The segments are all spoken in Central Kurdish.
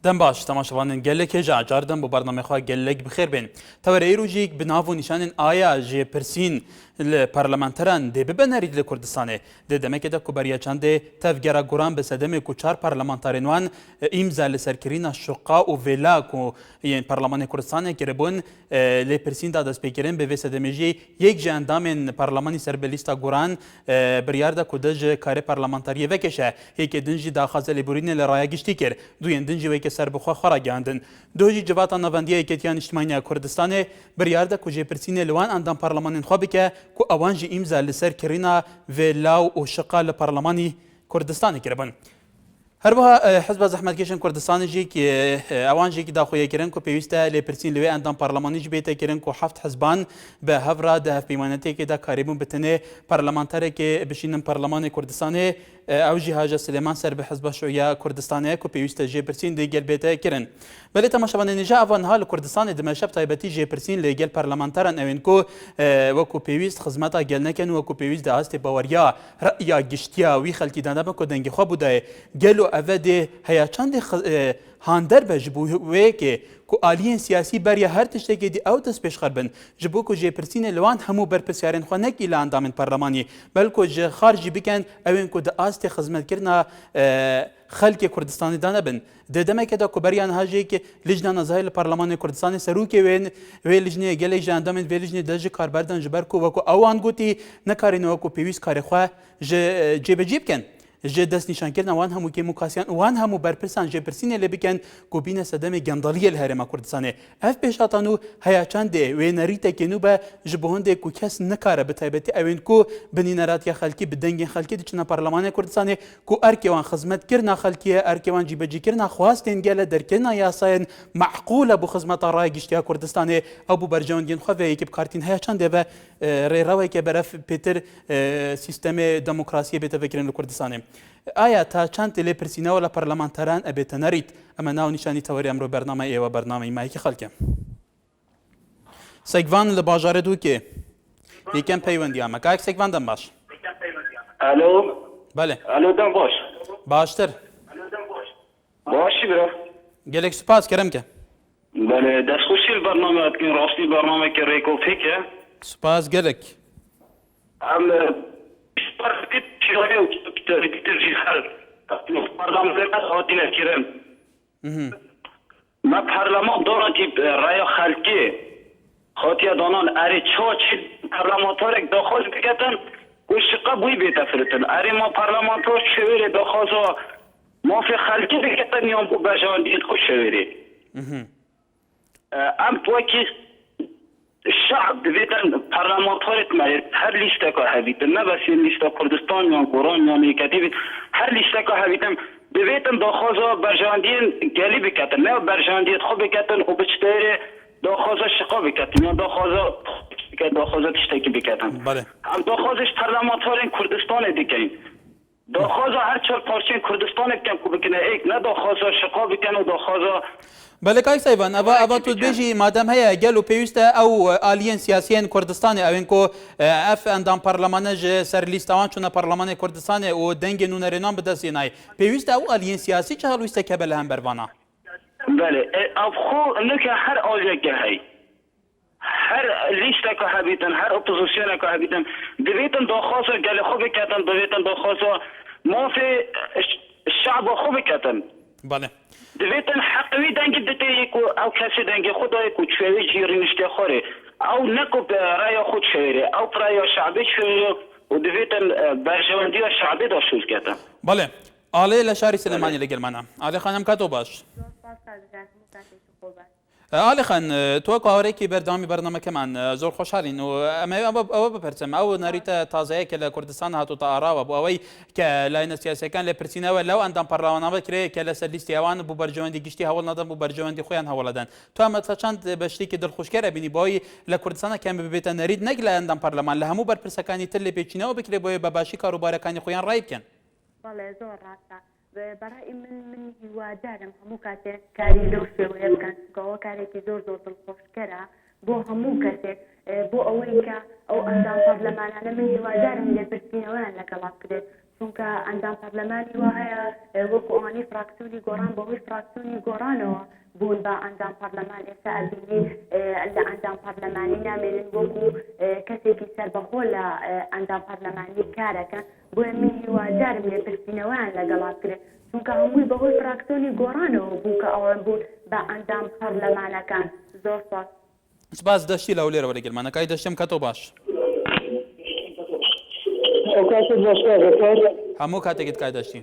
دم باش تماشاوانên gelekê ji ecardan bu bernamexwe gelek bi xêr bên. Tewere êrojî bi nav û nîşanên aya jê pirsîn li parlamenteran dê bibe nerî li Kurdistanê. Dê demekê de ku beriya çandê tevgera guran bi sedemê ku çar parlamenterên wan îmza li serkirîna şuqa û vêla ku yên Parlemanê Kurdistanê kiribûn lê pirsîn da destpêkirin bi vê sedemê jî yek ji endamên Parlemanî serbelîsta guran biryar da ku de ji karê parlamenteriyê vekeşe. Yekê din jî daxwaza lêborînê li raya giştî kir. Duyên din jî weke serbixwe xwe ra gihandin. Duh jî civata navendiya Yekîtiya Niştimaniya Kurdistanê biryar da ku jêpirsînê li wan endam parlemanên xwe bike ku ewan jî îmza li ser kirîna vê law û şiqa li Parlemanî Kurdistanê kiribin. Herwiha Hizba Zehmetkeşên Kurdistanê jî ki ewan jî daxuye kirin ku pêwîst e lêpirsîn li wê endam parlemanî jî bête kirin ku heft hizban bi hevra di hevpeymanetiyekê de karîbûn bi tenê parlamenterekê bişînin Parlemanê Kurdistanê ew jî Haja Silêman ser bi Hizba Şûya Kurdistanê ku pêwîst e jêpirsîn dê gel bête kirin. Belê temaşevanên nêja evan ha li Kurdistanê di meşeb taybetî jêpirsîn lê gel parlamenteran ew ên ku wekû pêwîst xizmeta gel nekin û wekû pêwîst di astê baweriya reya giştiya wî xelkî de nebe ku dengê xwe bûdaye gel û ev dê heya çandê hander be ji bo wêkê ku aliyên siyasî beriya her tiştekê dî ew dest pêşxer bin ji bo ku jêpirsînê li wan hemû berpirsiyarên xwe nekî li endamên parlemanî belku ji xar jî bikin ew ên ku di astê xizmetkirina xelkê Kurdistanê de nebin. Di demekê de ku beriyan hajiyekê lijna nezahî li Parlemanê Kurdistanê serokê wê lijnê gelek ji endamên vê lijnê de ji karberdan ji ber ku wekû ewan gotî nekarîne wekû pêwîst karê xwe ji cêbecî bikin. Ji dest nîşankirina wan hemû kêmûkasiyan wan hemû berpirsan jêpirsînê lê bikin ku bîne sedemê gendaliyê li Herêma Kurdistanê. Ev pêşatan û heya çandê wê nerîtekê nû be ji bo hindê ku kes nikare bi taybetî ew ên ku bi nîneratiya xelkî bi dengên xelkî diçîne Parlemanê Kurdistanê ku erkê wan xizmetkirina xelkî ye erkê wan cîbecîkirina xwastên gele derkirina yasayên meqûl e bu xizmeta raya giştiya Kurdistanê ew bu bercewendiyên xwe vê yekî bikartîn heya çandê ve rêrawekê beref pêtir sîstemê demokrasiyê bête vekirin li Kurdistanê. Aya ta çend lê pirsînewa li parlamenteran e bête nerît em nav nîşanî tewerî emro bername êwa bernameyî mayekî xelkê. Sekvan li bajarê Dûkê yêkem peywendiya me. Kayek Sekvan dem baş. Alo. Bele. Alo dem baş. Baştir. Başî bira. Gelek spas kerem ke. Bele destxoşî bername etkin rastî bernameke rêkofêk e. Spas gelek. Em partit çîrayê û kitêrîtir jî xel. Parlamenter hatine kirin. Me parleman donatî raya xelkê hatiye danan erê çawa çi parlamenterek daxwaz biketin û şiqa bûyî bête firitin. Erê ma parlamenter şewêrê daxwaza mafê xelkî biketin yan bu berjewendiyên xwe şewêrê. Em wekî şeab divêtin parlamenterek me her lîsteka hevîtin ne besî lîsta Kurdistan yan Goran yan Yekîtî her lîsteka hevîtin divêtin daxwaza berjewendiyên gelî biketin ne berjewendiyên xwe biketin û bi çitêrê daxwaza şiqa biketin yan daxwaza tiştekî biketin. Em daxwaza ji parlamenterên Kurdistanê dikin. Daxwaza her çar parçeyên Kurdistanê bikin ku bikine ek ne daxwaza şiqa bikin û daxwaza Belê Kayek Seyvan eva tu dibêjî madem heye gel û pêwîst e ew aliyên siyasiyên Kurdistanê ew ên ku ev endam parlemane ji ser lîsta wan çûne Parlemanê Kurdistanê û dengên nûnerênan bi dest hênayê. Pêwîst e ew aliyên siyasî çi helwîstek hebe li hembervana? Bele ev xwe nike her aliyeke hey. Her lîsteka hebîtin her opozisyoneka hebîtin divêtin daxwaza gelê xwe biketin divêtin daxwaza mafê şeaba xwe biketin. Bale. Divêtin heqî dengê diteyê ku ew kesê dengê xwe daye ku çêwê jî rîniştê xwe ew ne ku raya xwe çêwêrê ew raya şeabê çêwêrê û divêtin berjewendiya şeabê da şûz ketin. Bale. Alê li şarî Silêmaniyê li gel me ne. Alê xan em kato baş. Alê xan tu wek hawerekî berdewamî bernamekeman zor xweşhalîn û em ew bipirsim ew nerîte tazeyeke li Kurdistanê hatû te arawa bû ew ke layîna siyasîyekan lê pirsîne we lew endam parlemana kirê ke li ser lîstê wan bû bercewendî giştî hewl nedan bû bercewendî xwe yan hewl dan. Tu em te çend beştîkî dilxweşker e bînî boî li Kurdistanê kem bibête nerîd nek li endam parleman li hemû berpirsekanî tir lê pêçînewa bikirê boî bebaşî karûbarekanî xwe yan rayî bikin. زۆر ڕاستە بەڕای من هیوادارم هەموو کاتێک کاری لەو شێوەیە بکەن چونکەوە کارێکی زۆر دڵخۆشکەرە بۆ هەموو کەسێک بۆ ئەوەی کە ئەو ئەندام پەرلەمانانە من هیوادارم لێپرسینەوەیان لەگەڵا بکرێت چونکە ئەندام پەرلەمانی وا هەیە وەکو ئەوانەی فراکسیۆنی گۆڕان بەهۆی فراکسیۆنی گۆڕانەوە بوون بە ئەنجام پەرلەمان ئێستا ئەبینی لە ئەنجام پەرلەمانی نامێنن وەکو کەسێکی سەربەخۆ لە ئەنجام پەرلەمانی کارەکە بۆیە من هیوادارم لێ پرسیینەوەیان لەگەڵا کرێت چونکە هەمووی بەهۆی فراکسیۆنی گۆڕانەوە بوو کە ئەوان بوون بە ئەنجام پەرلەمانەکان. زۆر سپاس دەشتی لە لێرەوە لەگەڵمانەکەی دەشتم کەتۆ باش هەموو کاتێکت کای دەشتی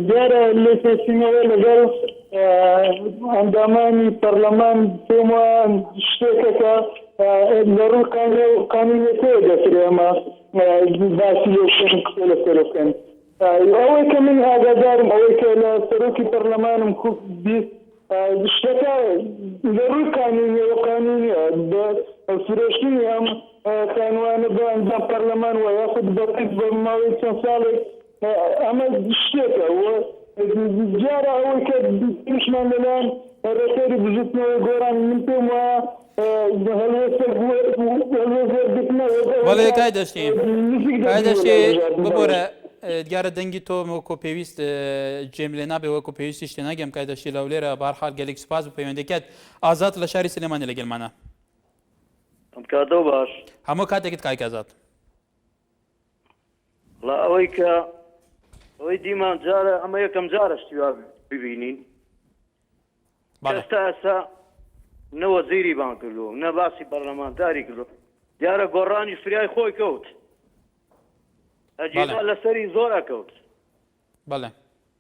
دیارە لێ پێچینەوە لەگەڵ ئەندامانی پەرلەمان پێم وایە شتێکەکە لە ڕوو قانونیەتەوە دەکرێ ئەمە باسی لێشن قسە لەسەر بکەن. ئەوەی کە من ئاگادارم ئەوەی کە لە سەرۆکی پەرلەمانم خوب بیست شتەکە لە ڕووی قانونیەوە قانونیە بە فرۆشتنی ئەم کانوانە بە ئەنجام پەرلەمان وە یاخود بەڕێک بە ماوەی چەند ساڵێک ئەمە شتێکە جارە ئەوەی کە پیشمان لەلایەن ڕێکەری بژوتنەوەی گۆڕان من پێم وایە بەڵێ کای دەشتی ببۆرە دیارە دەنگی تۆ وەکو پێویست جێم لێ نابێ وەکو پێویستی شتێ ناگەم کای دەشتی لەو لێرە بەهەرحاڵ گەلێک سوپاس بە پەیوەندیکەت ئازاد لە شاری سلێمانی لەگەڵمانە کاتەوە باش هەموو کاتێکت کایک ئازاد وڵا ئەوەی کە ئەوەی دیمان جارە ئەمە یەکەم جارە شتیوا ببینین ئێستا ئێستا نە وەزیری بان کردو نە باسی پەرلەمانتاری کردو دیارە گۆڕانی فریای خۆی کەوت ئەجیبا لەسەری زۆر ئەکەوت بەڵێ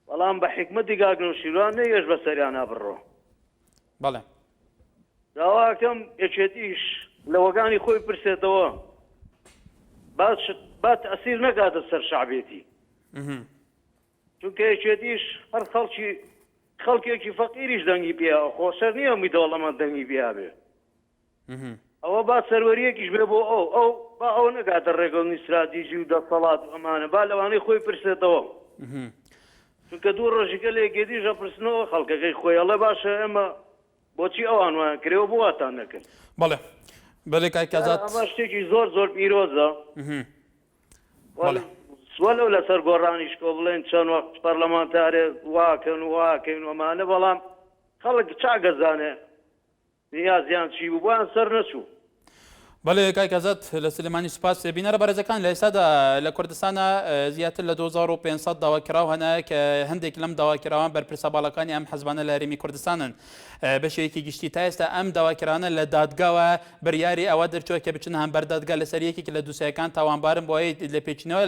بەڵام بە حکمەتی گاگن و شیروان نەیەش بە سەریان نابڕۆ بەڵێ داواکەم یەکێتیش لە وەگانی خۆی پرسێتەوە بات ئەسیر نەکاتە سەر شعبێتی چونکە یەکێتیش هەر خەڵکێکی فەقیریش دەنگی پێیا خۆسەر نییە می دەوڵەمەند دەنگی پێیا بێ ئەوە با سەروەریەکیش بێ بۆ ئەو با ئەو نەکاتە ڕێگەڵنی استراتیژی و دەسەڵات و ئەمانە با لەوانەی خۆی پرسێتەوە چونکە دوو ڕۆژێکە لە یەکێتیش ئەپرسنەوە خەڵکەکەی خۆی ئەڵێ باشە ئێمە بۆچی ئەوان وایان کرێەوە بۆ واتان نەکرد بەڵێ بەڵێ کاکەزات ئەمە شتێکی زۆر زۆر پیرۆزە سوەلەو لەسەر گۆڕانیش کۆ بڵێن چەند وەقت پەرلەمانتارێ واکەن و واکەین وەمانە بەڵام خەڵک چاگەزانێ نیازیان چی بوو بۆیان سەر نەچوو بەڵێ کاکەزات لە سلێمانی سوپاس بینەرە بەرەزەکان لە ئێستادا لە کوردستانە زیاتر لە 2500 داواکراو هەنا کە هەندێک لەم داواکراوان بەرپرسە باڵەکانی ئەم حەزبانە لە هەرێمی کوردستانن بەشێکی گشتی تا ئێستا ئەم داواکرانە لە دادگاوە بڕیاری ئەوە دەرچووە کە بچن هەم بەردادگا لەسەر یەکێک لە دووسەکان تاوانبارن بۆ لە پێچینەوە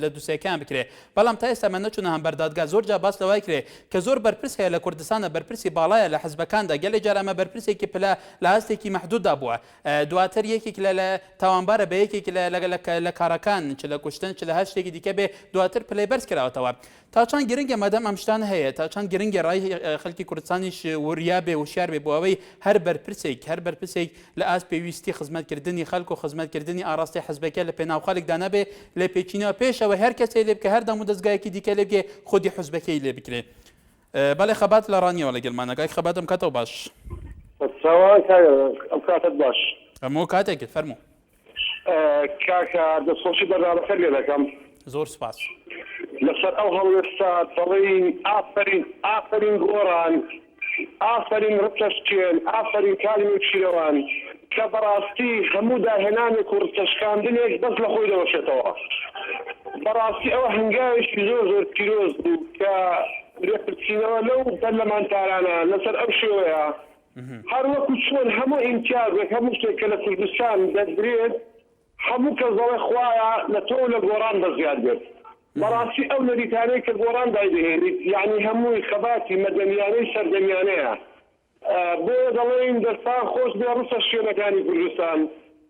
لە دووسەکان بکرێ بەڵام تا ئێستا من نەچوونە هەم بەردادگا زۆر جا باس لەوای کرێ کە زۆر بەرپرس هەیە لە کوردستانە بەرپرسی باڵایە لە حەزبەکاندا گەلێک جار ئەمە بەرپرسێکی پلە لە هەستێکی مەحدوددا بووە دواتر یەکێک لە تاوانبارە بە یەکێک لە کارەکان چ لە کوشتن چ لە هەر شتێکی دیکە بێ دواتر پلەی بەرز کراوەتەوە تا چەند گرنگە مەدەم ئەم شتان هەیە تا چەند گرنگە ڕای خەڵکی کوردستانیش وریا بێ وشیار بێ بۆ ئەوەی هەر بەرپرسێک لە ئاست پێویستی خزمەتکردنی خەڵک و خزمەتکردنی ئاراستی حەزبەکە لە پێناو خەڵکدا نەبێ لە پێچینەوە پێشەوە هەر کەسێ لێ بکە هەر دەم و دەستگایەکی دیکە لێ بگێ خودی حزبەکەی لێ بکرێ بەڵێ خەبات لە ڕانیەوە لەگەڵمانەکەی خەباتم کاتەوە باش ئەم کاتت باش هەموو کاتێکت فەرموو کاکە دەستخۆشی بەرنامەکە لێ دەکەم زۆر سوپاس لەسەر ئەو هەڵوێستا دەڵێن ئافرین گۆڕان ئافرین ڕچەشکێن ئافرین کالیمی چیرەوان کە بەڕاستی هەموو داهێنانێک و ڕچەشکاندنێک بەس لە خۆی دەوەشێتەوە بەڕاستی ئەوە هەنگاوێکی زۆر زۆر پیرۆز بوو کە لێپرسینەوە لەو پەرلەمانتارانە لەسەر ئەو شێوەیە هەر وەکو چۆن هەموو ئیمتیازێک هەموو شتێک کە لە کوردستان دەدرێت هەموو کەس دەڵێ خوایە لە تۆ لە گۆڕان بەزیاد بێت بەڕاستی ئەو نەریتانەی کە گۆڕان دایدەهێنیت یعنی هەمووی خەباتی مەدەنیانەی سەردەمیانەیە بۆ دەڵێن دەستان خۆش بێ ڕوسە شوێنەکانی کوردستان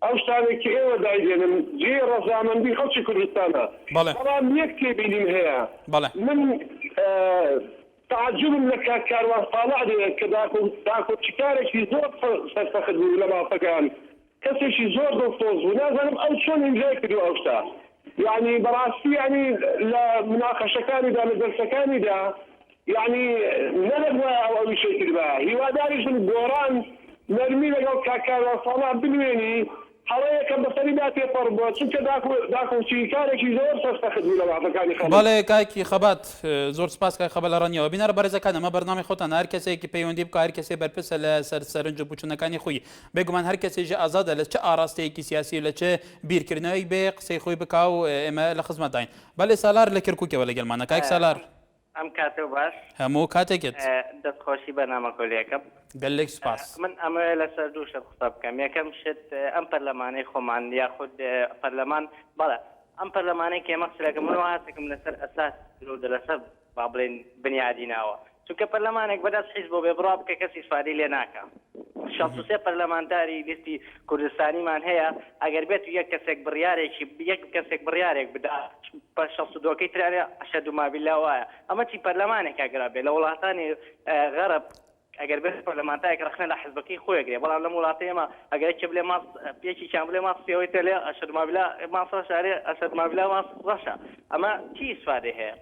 ئەو شتانێکی ئێوە دایدێنن جێ ڕەزامەندی خەڵکی کوردستانە بەڵام یەک تێبینیم هەیە من تعجبم لە کاروان ساڵح دێت کە داکۆچیکارێکی زۆر سەرسەخت بوو لە مافەکان کەسێکی زۆر دڵسۆز بوو نازانم ئەو چۆن ئینجای کردو ئەو شتا یعنی بەڕاستی ینی لە مناقەشەکانیدا لە دەرسەکانیدا یعنی نەدەبووە ئەوی شێ کردبە هیواداریشم گۆڕان نەرمی لەگەڵ کاروان ساڵح بنوێنی هەڵەیەکەم بەسەری لا تێپەڕ بووە چونکە داکۆچی کارێکی زۆر سەختە بوو لە وڵاتەکانی خەڵک. بەڵێ کاکی خەبات زۆر سپاس کاک خەبات لە ڕەنیەوە بینەرە بەڕێزەکان ئەمە بەرنامەی خۆتان هەر کەسێکی پەیوەندی بکە هەر کەسێ بەرپرسە لە سەر سەرنج و بوچوونەکانی خۆی بێگومان هەر کەسێژە ئازادە لە چه ئاراستەیەکی سیاسی لە چه بیرکردنەوەی بێ قسەی خۆی بکا و ئێمە لە خزمەتداین. بەڵێ سالار لە کیرکووکەوە لەگەڵمانە کاک سالار ئەم کاتە باش هەموو کاتێکت دەستخۆشی بەنامە کۆلیەکەم گەلێک سپاس. من ئەمەوێ لەسەر دوو شت قسە بکەم. یەکەم شت ئەم پەرلەمانەی خۆمان یاخود پەرلەمان بەڵێ ئەم پەرلەمانەی کێمە قسەکەم من هاتێکم لەسەر ئەساس لەسەر با بڵێن بنیادی ناوە چونکە پەرلەمانێک بەدەست حیزب بۆ بێ بڕا بکە کەسی سواری لێ ناکە. 63 پەرلەمانتاری لیستی کوردستانیمان هەیە ئەگەر بێت یەک کەسێک بڕیارێک بدا 62کەی ترارێ ئەشهد و مابیلا وایە ئەمە چی پەرلەمانێک ئەگەرا بێ لە وڵاتانی غەرب ئەگەر بێت پەرلەمانتارێک رەخنە لە حیزبەکەی خۆیەگرێ بەڵام لەم وڵاتەی ئێمە ئەگەر چ بڵێ ماس پێکی چیان بڵێ ماس پێوەیتە لێ ئەشهد مابیلا ماس ڕەشارێ ئەشهد مابیلا ماس ڕەشە ئەمە چی سوادێ هەیە.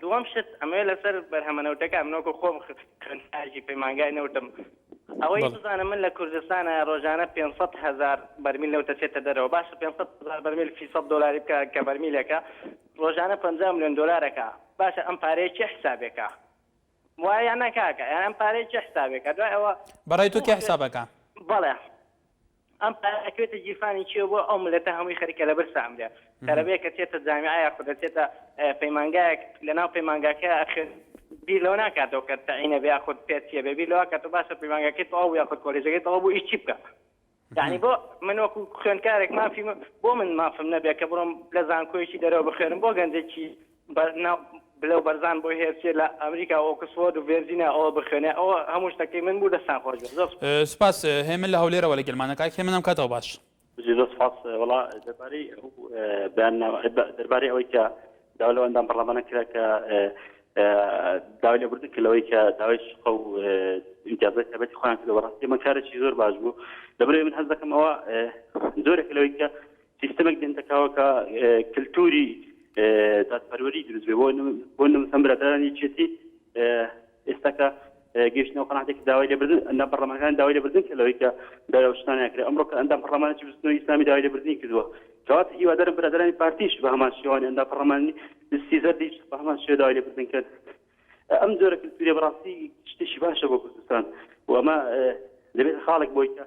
دووەم شت ئەمەوێ لەسەر بەرهەمەنەوتەکە منۆکە خۆم خوێندکارێکی پەیمانگای نەوتم ئەوەی بزانم من لە کوردستانە ڕۆژانە 500,000 بەرمیل نەوتە چێتە دەرەوە باشە 500,000 بەرمیل فی 100 دلاری بکە کە بەرمیلەکە ڕۆژانە 50 ملیۆن دلارەکە باشە ئەم پارەیە چه حسابێکە وایە نەکاکە ئەم پارەیە چه حسابێکە دوای ئەوە بەڕای تو کێ حسابەکە بەڵێ ئەم پارەکەوێتە جیرفانی چیە بۆ ئەو ملەتە هەمووی خەریکە لەبەر سامرێ کەرەبەیە کە چێتە جامیعەیە خودە چێتە پەیمانگایەک لەناو پەیمانگاکە بیر لەوە ناکاتەوە کە تەعینە بێ یاخود پێچیە بێ بیر لەوە کاتە باشە پەیمانگاکەی تەواو یاخود کۆلێژەکەی تەواو بوو ئیش چی بکە یعنی بۆ من وەکو خوێندکارێک مافی بۆ من مافم نەبێ کە بڕۆم لە زانکۆیەکی دەرەوە بخوێنم بۆ گەنجێکی بلەو بەرزان بۆ هێرچێ لە ئەمریکا ئۆکسفۆرد و ڤێرجینیا ئەوە بخوێنێ ئەوە هەموو شتەکەی من بوو دەستان خۆش سپاس هێمن لە هەولێرەوە لەگەڵمانە کاک هێمنم کاتەوە باش زۆر سپاس وڵا دەربارەی ئەوەی کە داوا لەوە ئەندام پەرلەمانە کرا کە داوای لێبوردن کردەوەی کە داوای شقە و ئیمتیازات تایبەتی خۆیان کردەوە بەڕاستی ئەمە کارێکی زۆر باش بوو لەبەرەوەی من هەست دەکەم ئەوە زۆرێک لەوەی کە سیستەمێک دێنتەکەوە کە کلتوری دادپەروەری دروست بێ بۆ نمسەم برادرانی چێتی ئێستاکە گەیشتنەوە قەناعەتێکی داوای لێبوردن ئەندام پەرلەمانەکان داوای لێبوردن کردەوەی کە داوای شتانیان کرد ئەمڕۆ کە ئەندام پەرلەمانێکی بستنەوەی ئیسلامی داوای لێبوردنی کردووە کەواتە هیوادارم برادرانی پارتیش بە هەمان شێوانی ئەندام پەرلەمانی دەستی زەردی بە هەمان شێوە داوای لێبوردن کرد ئەم جۆرە کلتوریە بەڕاستی شتێکی باشە بۆ کوردستان و ئەمە دەبێت خاڵێک بۆی کە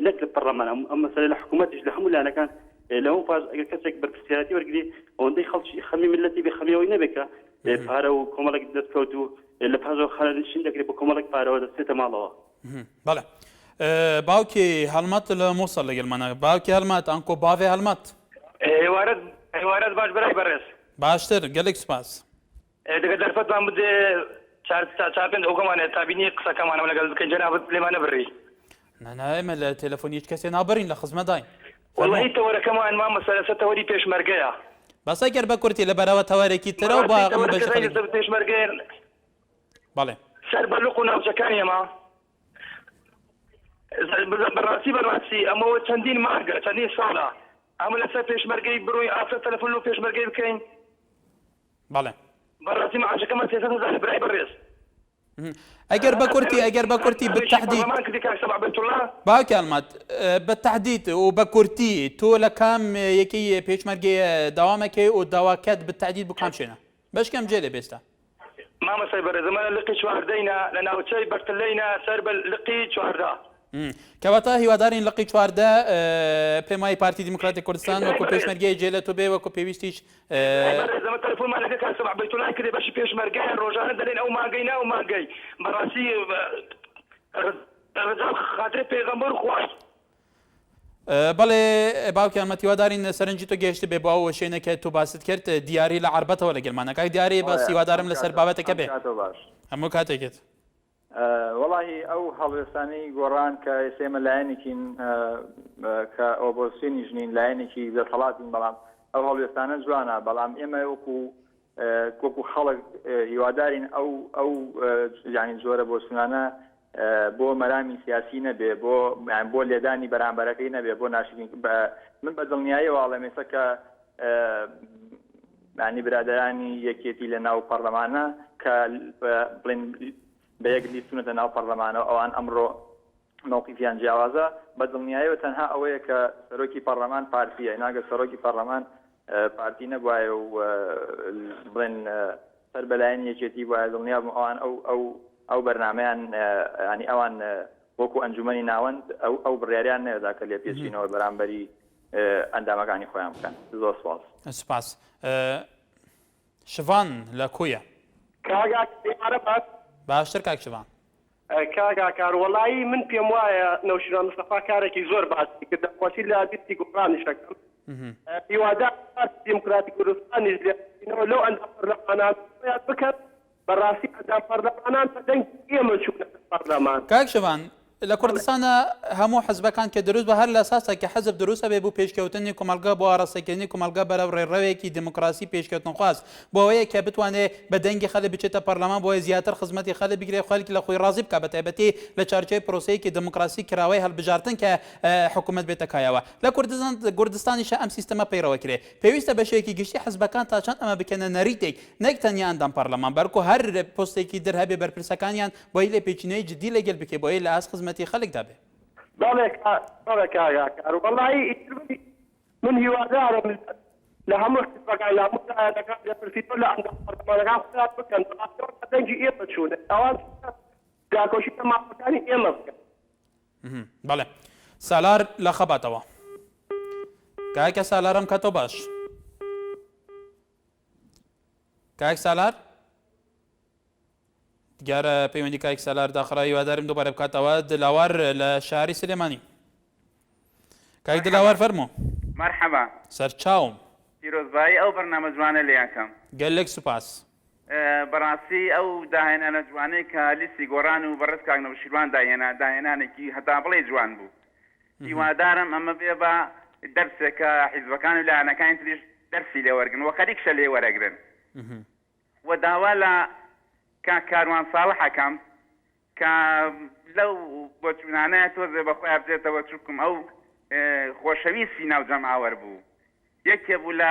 نەک لە پەرلەمان ئەم مەسەلە لە حکوومەتیش لە هەموو لایەنەکان لەو پاش ئەگەر کەسێک بەرپرسیارەتی وەرگری ئەوەندەی خەڵکی خەمی ملەتی بێ خەمیەوەی نەبێکە پارە و کۆمەڵێک دەستکەوت و لە پاشەوە خەرنشین دەکرێت بۆ کۆمەڵێک پارەوە دەستێتە ماڵەوە. بەڵێ باوکی هەڵمەت لە مۆسەڵ لەگەڵمانە باوکی هەڵمەت ئەنکۆ باوێ هەڵمەت هێوارەت باش بەرای بەڕێز باشتر گەلێک سپاس دەگە دەرفەتمان بدێ چاپێن ئەوگەمانێ تابینی قسەکەمانەوە لەگەڵ بکەین جەنابەت لێمانە بڕی نەنایمە لە تەلەفۆنی هیچ کەسێ نابڕین لە خزمەتداین وەڵی تەوەرەکەمان مامە سەرەسە تەوەری پێشمەرگەیە بەس ئەگەر بە کورتی لەبەرەوە تەوارێکی ترە و پێشمەرگەیە بەڵێ سەر بەلوق و ناوچەکانی ئەمە بەڕاستی ئەمەوە چەندین مانگە چەندین ساڵە ئەمە لەسەر پێشمەرگەی بڕۆی ئافرە تەلەفۆن و پێشمەرگەی بکەین بەڵێ بەڕاستی معاشەکەمان 300,000 برای بەڕێز ئەگەر بە کورتی بالتحديد باوکی هەڵمەت بالتحديد و بە کورتی تۆ لە کام یەکەی پێشمەرگەی داوامەکەی و داواکەت بالتحديد بۆ کام شوێنە بەشکەم جێ لێ بێستا مامەسای بەڕێز ئەمە لقی چواردەینە لە ناوچەی بەرتلەینە سەر بە لقی چواردە کەواتە هیوادارین لقی چواردە پێم وایە پارتی دیموکراتی کوردستان وەکو پێشمەرگەی جێ لە تۆ بێ وەکو پێویستیش ئەمە تەلەفۆنمان لەگە کاک سەبع بەیتوڵای کردێ بەشی پێشمەرگەیان ڕۆژانە دەڵێن ئەو مانگەی ناو مانگەی بەڕاستی خاترە پێغەمبەر خوارد بەڵێ باوکی هەڵمەت هیوادارین سەرنجی تۆ گەیشت بێ بۆ ئەو شوێنەکە تۆ باست کرد دیاری لە عربەتەوە لەگەڵمانە کاک دیاری بەس هیوادارم لەسەر بابەتەکە بێ هەموو کاتێکت وەڵاهی ئەو هەڵوێستانەی گۆڕان کە ئێسێمە لایەنێکین کە ئۆپۆزیسیۆنی ژنین لایەنێکی دەسەڵاتین بەڵام ئەو هەڵوێستانە جوانە بەڵام ئێمە وەکو خەڵک هیوادارین ئەو یعنی جۆرە بۆچوونانە بۆ مەرامی سیاسی نەبێ بۆ لێدانی بەرامبەرەکەی نەبێ بۆ ناشرین من بە دڵنیایی واڵێمێسە کە یعنی برادرانی یەکێتی لە ناو پەرلەمانە کە بڵێن بە یەک لیستونەتە ناو پەرلەمانەوە ئەوان ئەمڕۆ مووقیفیان جیاوازە بە دڵنیاییەوە تەنها ئەوەیە کە سەرۆکی پەرلەمان پارتیە ناگە سەرۆکی پەرلەمان پارتی نەبوایە و بڵێن سەر بەلایەن یەکێتی وایە دڵنیا بوو ئەوان ئەو بەرنامەیان ینی ئەوان وەکو ئەنجومەنی ناوەند ئەو بڕیاریان نێدا کە لێ پێچینەوە بەرامبەری ئەندامەکانی خۆیان بکەن. زۆر سپاس. شڤان لە کویە؟ باشتر کاک شڤان. کاگاکار وەڵایی من پێم وایە نەوشیران مستەفا کارێکی زۆر باشی کرد دەخواسی لە دیستی گۆڕانیش دەکەم هیوادار دیموکراتی کوردستانیش لێنەوە لەو ئەندام پەرلەمانان یاد بکەن بەڕاستی ئەندام پەرلەمانان بە دەنگ ئێمە چوونە پەرلەمان. کاک شڤان لە کوردستانە هەموو حزبەکان کە دروست بە هەر لە ئەساسە کە حزب دروستە بێ بوو پێشکەوتنی کۆمەلگا بۆ ئاڕاستەکردنی کۆمەلگا بەرەو ڕێڕەوێکی دموکراسی پێشکەوتن خواست بۆ ئەوەیە کە بتوانێت بە دەنگی خەڵک بچێتە پەرلەمان بۆیە زیاتر خزمەتی خەڵک بگرێت خەڵکی لە خۆی ڕازی بکات بە تایبەتی لە چارچۆی پرۆسەیەکی دموکراسی کراوەی هەڵبژارتن کە حکوومەت بێتە کایەوە. لە کوردستانیش ئەم سیستەمە پەیڕەوە کرێ پێویستە بەشێکی گشتی حزبەکان تا چەند ئەمە بکەنە نەریتێک نەک تەنیا ئەندام پەرلەمان بەرکو هەر پۆستێکی در هەبێ بەرپرسەکانیان بۆی لێ پێچینەی جدی لەگەڵ بکێ بۆیە لە ئاس خزمەتی خەڵکدا بێ. بەڵێ کاگاکار وەڵایی من هیوادارم لە هەموو حزبەکان لە هەموو دایەکان لەپرسیتۆ لە ئەندام پەرلەمانەکان خۆیان بکەن دەنگی ئێمە چوونە ئەوان داکۆشی تەماشاکانی ئێمە بکەن. بەڵێ سالار لە خەباتەوە. کاکە سالارم کاتۆ باش. کاک سالار؟ دیارە پەیوەندی کاک سالار داخرا هیوادارم دووبارە بکاتەوە. دلاوار لە شاری سلێمانی. کاک دلاوار فەرموو. مرحبا. سەرچاوم. پیرۆزبایی ئەو بەرنامە جوانە لێیاکەم. گەلێک سوپاس. بەڕاستی ئەو داهێنانە جوانەی کە لیستی گۆڕان و بەڕێز کاک نەوشیروان داهێنانێکی هەتا بڵێ جوان بوو. هیوادارم ئەمە بێ بە دەرسێکە حیزبەکان و لایەنەکانی تریش دەرسی لێ وەرگن وە خەریکشە لێ وەرەگرن. و داوا لە کاروان ساڵحەکەم کە لەو بۆ چوونانەیە تۆزێ بەخۆی بجێتەوە چووکم ئەو خۆشەویستی ناو جەماوەر بوو یەکێ بوو لە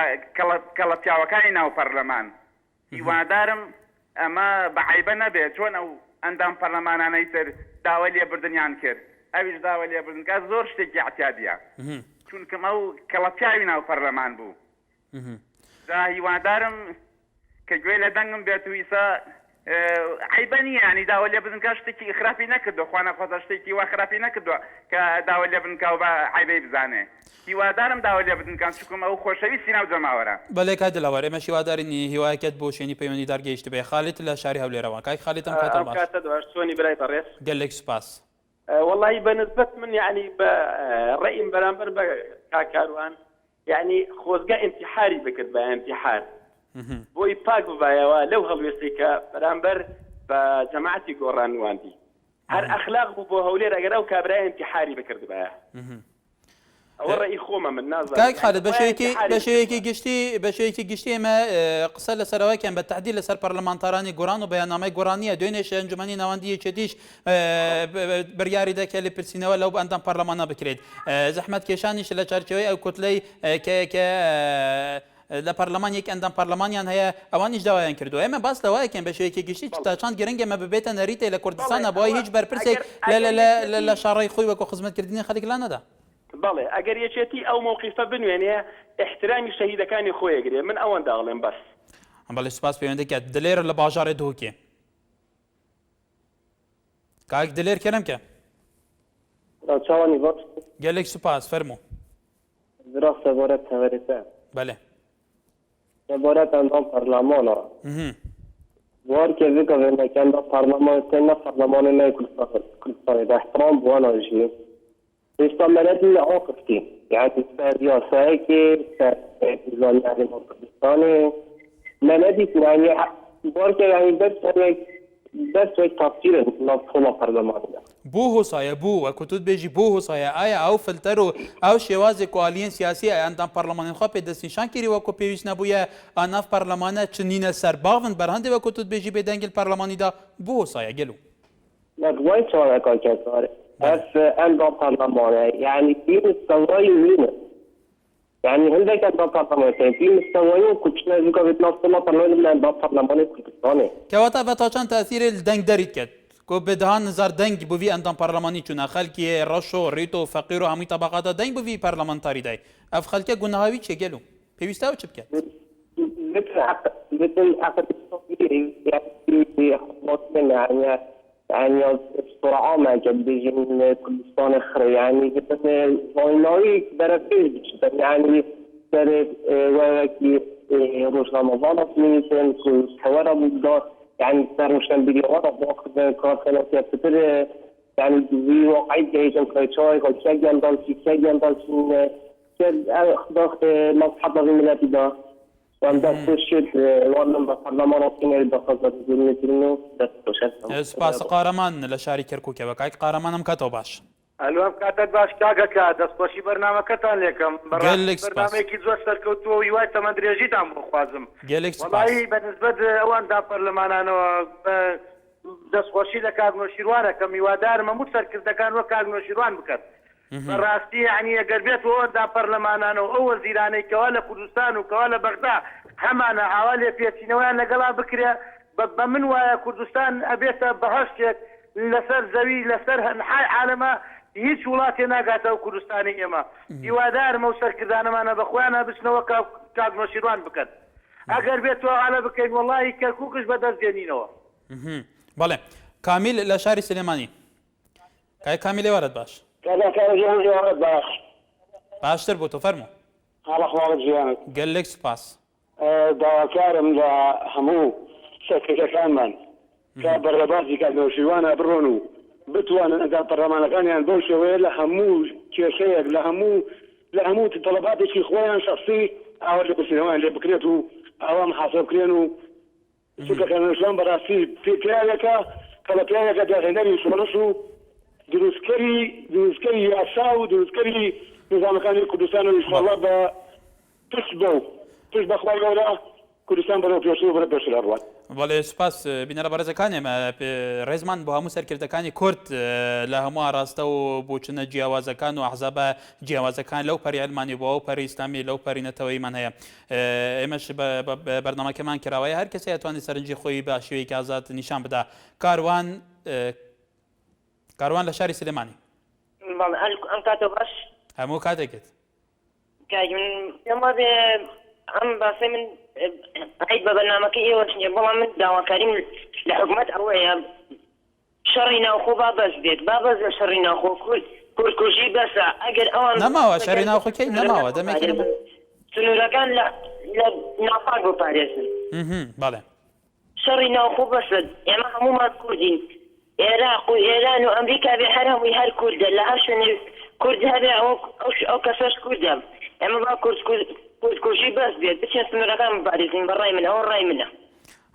کەڵە پیاوەکانی ناو پەرلەمان. هیوادارم ئەمە بەعیبە نەبێت چۆن ئەو ئەندام پەرلەمانانەی تر داوای لێبردنیان کرد ئەویش داوای لێبردن کە زۆر شتێکی احتیادیە چونکەم ئەو کەڵە پیاوی ناو پەرلەمان بوو. دا هیوادارم کە گوێ لە دەنگم بێت و ئیسا عیبە نیە ینی داوای لێبردن کە شتێکی خراپی نەکردو خوانە خۆزە شتێکی وا خراپی نەکردووە کە داوای لێبردن کە بە عیبەی بزانێ. هیوادارم داوای لێبردن کان چکم ئەو خۆشەویستی ناو جەماوەرە. بەڵێ کات دلاوار ئێمە هیوادارینی هیوایەکەت بۆ شوێنی پەیوەندی دارگەیشت بێ. خاڵێت لە شاری هەولێرەوە. کاک خاڵێتم کاتە باش. کاتە باش چۆنی برای بەڕێز. گەلێک سوپاس. والله بنسبة من يعني برأي برامبر كاروان يعني خوزقا انتحاري بكت انتحار بوي باك بايوا لو هلويستيكا برامبر بجماعتي قران واندي هر اخلاق بو هولي رجراو كابراي انتحاري بكرد بايا ئەوە ڕێی خۆمە من نازانم. کاک خالد بەشەیەکی گشتی ئێمە قسە لەسەرەوەیکیان بە تەحدید لەسەر پەرلەمانتارانی گۆڕان و بەیاننامەی گۆڕانیە دوێنێش ئەنجومەنی ناوەندی یەکێتیش بڕیاری دەکە لێ پرسینەوە لەو ئەندام پەرلەمانە بکرێت. زەحمەت کێشانیش لە چارچەوەی ئەو کوتلەی کە لە پەرلەمانێک ئەندام پەرلەمانیان هەیە ئەوانیش داوایان کردو. ئێمە باس لەوایەکەن بەشەیەکی گشتی تا چەند گرنگ ئێمە ببێتە نەریتێ لە کوردستانە بۆی هیچ بەرپرسێک لە شاڕەی خۆی وەکو خزمەتکردنی خەڵک لا نەدا. بەڵێ ئەگەر یەکێتی ئەو مووقیفە بنوێنێ احترامی شەهیدەکانی خۆیەگرێ من ئەوەندا ئەڵێم بەس. بەڵێ سوپاس پەیوەندێکە دلێر لە باژارێ دووکێ. کاک دلێر کەرەمکە. چاوانی باش. گەلێک سوپاس فەرموو. زرا سەبارەت هەوەرێتە. بەڵێ. سەبارەت ئەندام پەرلەمانەوە. وارکێ بکەوێنەکە ئەندام پەرلەمانە پەرلەمانە کوردستانێدا احترام بوانەژی. استعمالات العقدي يعني رياساكي يعني كردستاني ما نادي يعني بركه يعني بس تفسير نظام برلماني بو هوسايا بو وكتب بيجي بو هوسايا اي او فلترو او شوازي كوالين سياسي عندهم برلمان خو بيدس نشان كيري وكو بيوش نبويا اناف برلمانه چنينه سرباغن برهند وكتب بيجي بدنگ البرلماني دا بو هوسايا قالوا لا دوي صار كاكا بس عندهم برلمانه يعني في مستوى مين يعني عندك عندهم برلمانه في مستوى كنت نازل بتنصل برلمان عندهم برلمان كردستاني كواتا بتاچان تاثير الدنگ دريت كد کو بدهان نزار دنگ بوی اندام پارلمانی چون خلکی رشو ریتو فقیر و همی طبقات دنگ بوی پارلمانتاری دای اف خلک گناهاوی چه گلو پیوسته و چه بکرد مثل عقد التصوير في خطوات يعني الصراع ما جد بين كردستان اخر يعني جدا والله برفيج جدا يعني در وقتی روزنامه‌ها می‌نویسن که خبر بود يعني در روشنبیلی‌ها با کارشناسی فتره يعني دوی واقعی دیدن که چای خودشگی داشتن که داخت مصحف ملتی دا وان دست شد والله بپرلمان اینه داخل زمینه دست شد. سپاس قهرمان لشاری کرکوک و کای قهرمان هم کتو باش. الوام کاتت باش کاغا دەستخۆشی بەرنامەکەتان لێکم بەڕامێکی زۆر سەرکەوتووە و هیوای تەمەندرێژیتان بخوازم وڵی بەنسبەت ئەواندا پەرلەمانانەوە دەستخۆشی لە کاگنۆشیروانە کە میوادارم هەموو سەرکردەکان وە کاگنۆشیروان بکات بەڕاستی یعنی ئەگەر بێت ئەوەندا پەرلەمانانەوە ئەو وەزیرانەی کەوا لە کوردستان و کەوا لە بەغدا هەمانە ئاوا لێ پێچینەوەیان لەگەڵا بکرێ بە من وایە کوردستان ئەبێتە بەهەشتێک لەسەر زەوی لەسەر هەنحای عالەمە هیچ وڵاتێ ناگاتەوە کوردستانی ئێمە هیوادارمە و سەرکردانەمانە بەخۆیانە بچنەوە کاگنۆشیروان بکەن ئەگەر بێت تۆ ئالە بکەین وەڵی کەرکووکش بەدەست دێنینەوە بەڵێ کامیل لە شاری سلێمانی کای کامیل ێوارەت باش باش باشتر بۆ تۆ فەرموو هەڵەخواڵت ژیانت گەلێک سوپاس داواکارم لە هەموو سەرکردەکانمان کە بەڕێبازی کاگنۆشیروانە بڕۆن و بتوانن ئەنجام پەرلەمانەکانیان بەو شێوەیە لە هەموو کێشەیەک لە هەموو تەڵەباتێکی خۆیان شەخسی ئاوا لە پرسیارەوەیان لێ بکرێت و ئەوە محاسەب بکرێن و چونکە کاگنۆشیروان بەڕاستی پیاوێکە کە لە پیاوێکە داهێنەری شۆڕش و دروستکەری یاسا و دروستکەری نظامەکانی کوردستان و ئینشاءڵڵا بە پشت بەخوای گەورە کوردستان بەرەو پێشوو بەرە پێشتر هەڕوات. بەڵێ سوپاس بینەرە بەڕێزەکانێم ڕێزمان بۆ هەموو سەرکردەکانی کورد لە هەموو ئاراستە و بۆچنە جیاوازەکان و ئەحزابە جیاوازەکان لەو پەری ئەلمانی بۆ ئەو پەری ئیسلامی لەو پەرینەتەوەیمان هەیە ئێمەش بەرنامەکەمان کراوەیە هەر کەسێ ئەتوانێت سەرنجی خۆی بە شێوەیەکی ئازاد نیشان بدا کاروان لە شاری سلێمانی ئەم کاتە باش هەموو کاتێکت ئەم باسی من عید بە بەرنامەکە ئێوە بەڵام من داواکاریم لە حکوومەت ئەوەیە شەڕی ناوخۆ با بەس بێت با بەس لە شەڕی ناوخۆ کورکوژی بەسە ئەگەر ئەوان نەماوە شەڕی ناوخۆکەی نەماوە دەمێک سنوورەکان لە ناپاک بپارێزن بەڵێ شەڕی ناوخۆ بەسە ئێمە هەموومان کوردین عێراق و ئێران و ئەمریکا بێ هەر هەمووی هەر کوردە لە هەر شوێنێ کورد هەبێ ئەو کەسەش کوردە ئێمە با کورتکوژی بەس بێت بچێن سنوورەکان بپارێزین بەڕای من ئەوە ڕای منە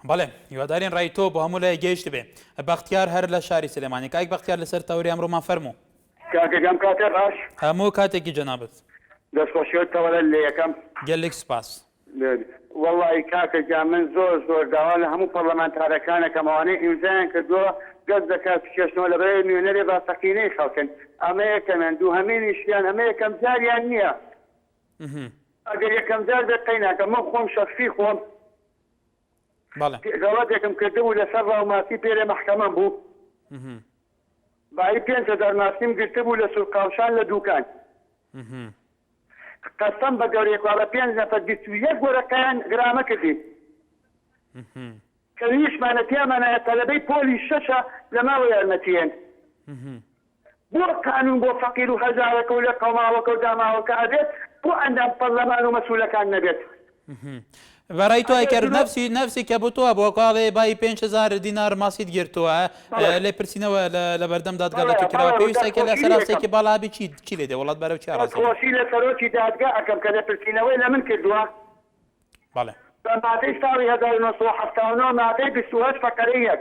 بەڵێ هیوادارین ڕای تۆ بۆ هەموو لای گەیشت بێ بەختیار هەر لە شاری سلێمانی کاک بەختیار لەسەر تەوری ئەمڕۆمان فەرموو کاکەکەم کاتێ ڕاش هەموو کاتێکی جەنابەت دەستخۆشیەوە لە یەکەم گەلێک سوپاس وەڵی کاکەجا من زۆر داوا لە هەموو پەرلەمانتارەکانە کەمەوانەی ئیمزایان کردووە گەز دەکات پێشنەوە لە بەرەی نوێنەرێ باسەقینەی خەڵکن ئەمە یەکەمیان دوو هەمێنیشیان ئەمە یەکەم جاریان نییە ئەگەر یەکەم جار بێت قەیناکە من خۆم شەخسی خۆم گەڵەتێکم کردبوو لەسەر ڕاوماسی پێرێ مەحکەمە بوو بای 5,000 ماسیم گرتبوو لە سوورقاوشان لە دووکان قەسەم بە گەورەیەکوا بە 5 نەفەر 21 گۆرەکەیان گرامە کردی کە هیچمانە پیامانایە تەلەبەی پۆلی شەشە لە ماوە یارمەتیێن بۆ قانون بۆ فەقیر و هەژارەکە و لە قەوماوەکە و داماوەکە ئەبێت بۆ ئەندام پەرلەمان و مەسوولەکان نەبێت بەڕای تۆ ئەکرد نفسی کە بۆ تۆە بۆ کاڵێ بای 5,000 دینار ماسیت گرتووە لێ پرسیینەوە لە بەردەم دادگاڵەتی کراوە پێویستە لە سەراسێکی باڵابی چی لێ دێ وڵات بەرەو چی ڕاستی لە سەرۆکی دادگا ئەەکەم کە لە پرسیینەوەی لە من کردووە بەڵێ بە مادەی ساڵی 1970 مادەی 28 فەقەرەی 1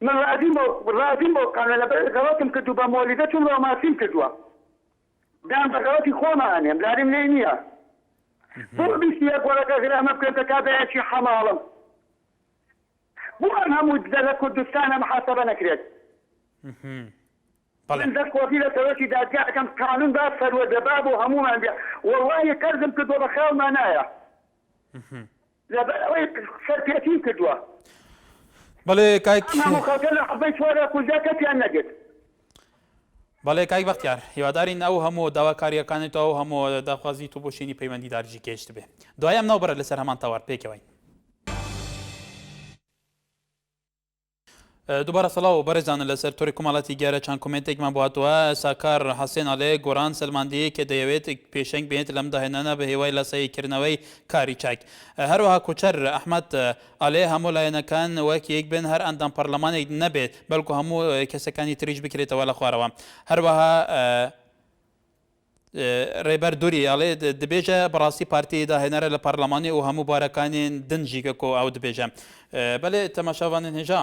من ڕازیم بۆ قانون لەبەر غەڵەتم کردو بە مۆلیدە چون ڕۆماسیم کردووە دام بە غەڵەتی خۆمانێم لاریم لێ نییە بۆ بیستە گۆرەکە گرامە بکرێتە کابراایەکی حەماڵم بۆ ئەم هەموو دە لە کوردستانە محاسەبە نەکرێت من دەستخۆشی لە سەرۆکی دادگا ئەەکەم قانون با سەروەدەبا بۆ هەموومان بێ وەڵڵاهی قەرزم کردووە بە خاومان نایە لەبەر ئەوەی سەرپێچیم کردووە بەڵێ کاک هەموو خەڵکە لە حەبەی چوارە کوردەکەتیان نەگرت. بەڵێ کاک بەختیار هیوادارین ئەو هەموو داواکاریەکانێتەوە ئەو هەموو داخوازی تو بۆشینی پەیوەندی دارژی گەیشت بێ. دوایەم ناوبەرە لەسەر هەمان تاوار پێکەوەین. دووبارە سەڵاو بەڕێزانە لەسەر تۆری کۆمەڵەتی گەرە چەند کۆمنتێکمان بواتەوە ساکار حەسێن ئەڵێ گۆڕان سلماندەیە کە دەیەوێت پێشنگ بێت لەم داهێنانە بە هێوای لەسەیکردنەوەی کاری چاک. هەروەها کوچەر ئەحمەد ئەڵێ هەموو لایەنەکان وەک یەک بن هەر ئەندام پەرلەمانێک نەبێت بەڵکو هەموو کەسەکانی تریش بکرێتەوە لە خوارەوە. هەروەها ڕێبەر دووری ئەڵێ دەبێژە بەڕاستی پارتی داهێنەرە لە پەرلەمانی و هەموو بارەکانین دنجیگەکۆ ئەو دەبێژە. بەڵێ تەماشاوانن هێژا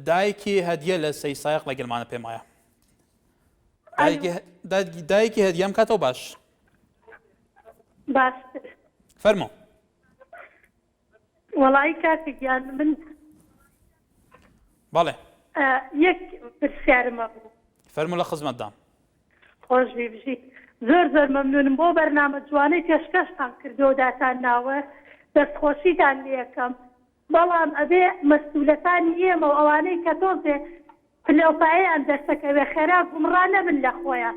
دایکی هەدیە لە سەی سایق لە گەلمانە پێم وایە دایکی هەدیەم کاتەوە باش باشتر فەرموو وەڵی کاتێکیان من بەڵێ یەک پرسیارمە بوو فەرموو لە خزمەتدام خۆشبی بژیت زۆر مەمنونم بۆ بەرنامە جوانەی پێشکەشتان کردو داتان ناوە دەستخۆشیتان لێ یەکەم بەڵام ئەبێ مەسئولەکانی ئێمە و ئەوانەی کە تۆزێ پلەپایەیان دەستەکەوێ خێرا گومڕا نەبن لە خۆیان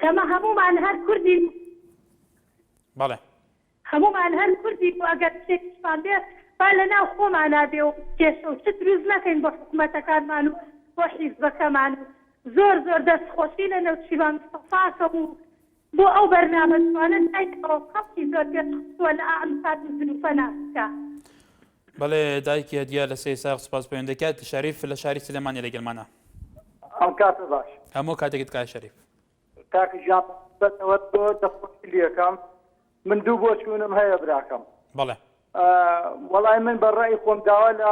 ئێمە هەمومان هەر کوردی بەڵێ هەمومان هەر کوردی بۆ ئەگەر شتێکشمان بێ با لە ناو خۆمانە بێ و کێشە و چ دروست نەکەین بۆ حکوومەتەکانمان و بۆ حیزبەکەمان و زۆر دەستخۆشی لە نەوچیوان مستەفاکەم و بۆ ئەو بەرنامە جوانە دایکەوە خەڵکی زۆر پێشوە لە ئەمسات زروفە ناسکە. بەڵێ دایکی هەدیە لە سەی ساق سوپاس پێوەند دەکات شەریف لە شاری سلێمانی لە گەلمانە ئەم کاتە باش هەموو کاتێکت کای شەریف کاکی ژان بەتەوە تۆ دەخۆشی لێەکەم من دوو بۆ چوونم هەیە براکەم بەڵێ وەڵای من بەڕای خۆم داوا لە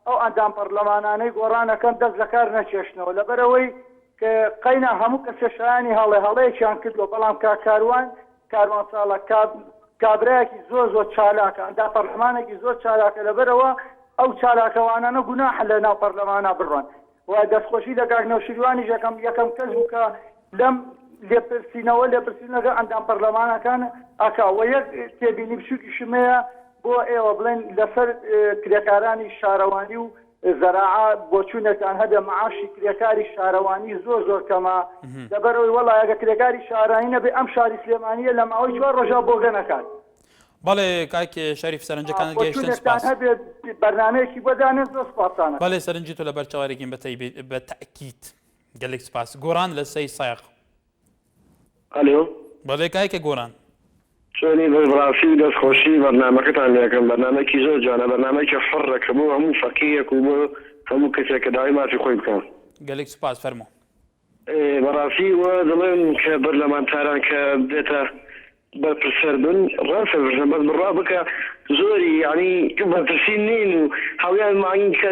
ئەو ئەندام پەرلەمانانەی گۆڕانەکەم دەست لە کار نەچێشنەوە لەبەرەوەی کە قەینا هەموو کەسێشانی هەڵەیەکیان کردووە بەڵام کاروان ساڵە کابراایەکی زۆر چالاکە ئەندا پەرلەمانێکی زۆر چالاکە لەبەرەوە ئەو چالاکەوانانە گوناح لە ناو پەرلەمانە بڕۆن و دەستخۆشی لە کاکنەوشیروانی یەکەم کەس بوو کە لەم لێپرسینەوە ئەندام پەرلەمانەکان ئاکا و یەک تێبینی بچووکی شمەیە بۆ ئێوە بڵێن لەسەر کرێکارانی شارەوانی و زەراعە بۆ چوونەکان هەبێ معاشی کرێکاری شارەوانی زۆر کەمە لەبەرەوەی وەڵای ئەگە کرێکاری شارانی نەبێ ئەم شاری سلێمانیە لە ماوەی 4 ڕۆژە بۆ گەنەکان. بەڵێ کاکێ شەریف سەرنجەکانت گەیشتن سپاس هەبێت بەرنامەیەکی بۆدانێت زۆر سپاسانە. بەڵێ سەرنجی تۆ لە بەرچاوارێکین بە تەکیت گەلێک سپاس گۆڕان لە سەی سایق ئەلۆ بەڵێ کایکە گۆڕان چۆنی بەڕاستی دەستخۆشی بەرنامەکەتان لێکم بەرنامەیەکی زۆر جوانە بەرنامەیەکی فڕەکە بۆ هەموو فەقیرێک و بۆ هەموو کەسێک کە داوای مافی خۆی بکەن گەلێک سپاس فەرموو بەڕاستی وە دەڵێن کە بەرلەمانتاران کە بێتە بەرپرسەر بن ڕاستە بەس بڕوا بکە زۆری یعنی بەرپرسین نین و هەویان ماین کە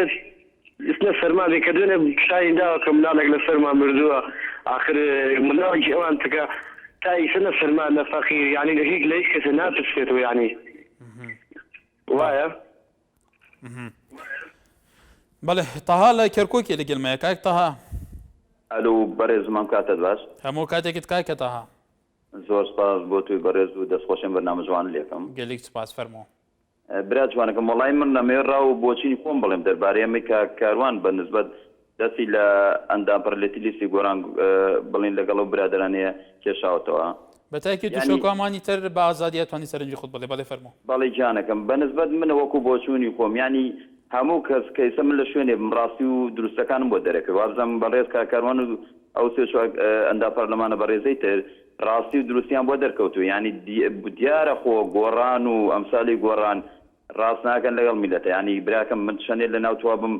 ئستە سەرمادێک کە دوێنێ شای داوە کە منداڵێک لە سەرمان مردووە آخر منداڵێکی ئەوان تکە تای سنە سەرمان لە فەقیر یعنی لە هیچ لە هیچ کەسە ناپرسێتەوە یعنی وایە بەڵێ تەها لە کەرکۆکی لە گەلمەیە کاک تەها ئەلو بەڕێزمام کاتت باش هەموو کاتێکت کاکە تەها زۆر سپاس بۆ توی بەڕێز و دەستخۆشم بەرنامە جوان لێکم گەلێک سپاس فەرموو برا جوانەکەم وەڵای من نەمێڕا و بۆچینی خۆم بڵێم دەربارەی ئەمەی کە کاروان بە نسبەت دەستی لە ئەندام پەرلێتی لیستی گۆران بڵین لەگەڵ و برادرانەیە کێشاوتەوە بە تاکید شۆکامانی تر بە ئازادی توانی سەرنجی خۆت بڵێ بەڵێ فەرموو بەڵێ جانەکەم بە نسبەت منە وەکو بۆچوونی خۆم ینی هەموو کەس کەیسە من لە شوێنێ ڕاستی و دروستەکانم بۆ دەرەکرد وابزانم بەڕێز کاروان و ئەو سێ ئەندا پەرلەمانە بەڕێزەی تر ڕاستی و دروستیان بۆ دەرکەوتو ینی دیارە خۆ گۆڕان و ئەمسالی گۆڕان ڕاست ناکەن لەگەڵ میلەتە ینی براکەم من شەنێ لە ناوتوە بم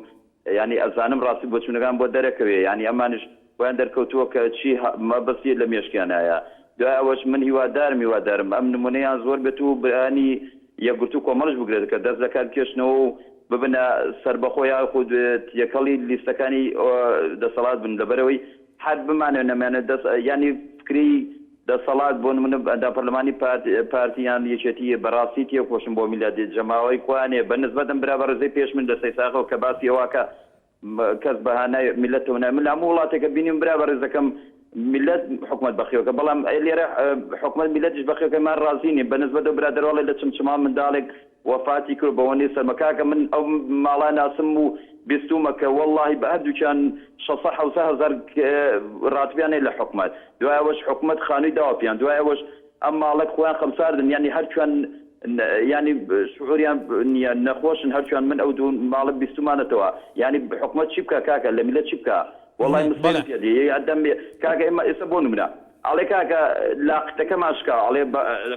ینی ئەزانم ڕاستی بۆچوونەکان بۆ دەرەکەوێ ینی ئەمانش بۆیان دەرکەوتووە کە چی مەبەستی لە مێشکیانایە دوای ئەوەش من هیوادارم ئەم نمونەیان زۆر بێت و بەیانی یەکگرتو کۆمەڵش بگرێت کە دەست لە کار کێشنەوە و ببنە سەربەخۆیان خود یەکەڵی لیستەکانی دەسەڵات بن لەبەرەوەی حد بمانێ نەمانێت دەست ینی فکری دەسەڵات بۆ نمونە ئەندا پەرلەمانی پارتیان یەکێتی بەڕاستی تێکۆشم بۆ میلاد جەماوەی کوانێ بە نسبەتم برا بەڕێزەی پێش من دەسەی ساخەوە کە باسی ئەوواکە کەس بەهانای میلەتەوە من هەموو وڵاتێکە بینیم برا بەڕێزەکەم میلەت حکومەت بەخیەوەکە بەڵام لێرە حکومەت میلەتیش بەخیەوەکەمان ڕازینی بە نسبەتەوە برادەرۆڵی لە چمچما منداڵێک وفاتی کرد بەوەنێ سەرمەکاکە من ئەو ماڵا ناسم و بیستومە کە واللهی بە هەردووچیان 600,000 ڕاتبیانێ لە حکومەت دوای ئەوەش حکومەت خانووی داواپیان دوای ئەوەش ئەم ماڵک خۆیان خەمساردن ینی هەرچیان ینی شعوریان نەخۆشن هەرچیان من ئەو دوو ماڵە بیستمانەتەوە ینی حکومەت چی بکە کاکە لە میلەت چی بکە والله مسلم پێدی ئەدەم کاکە ئێمە ئێستا بۆ نمونە ئاڵێ کاکە لاقتەکە ماشکا ئاڵێ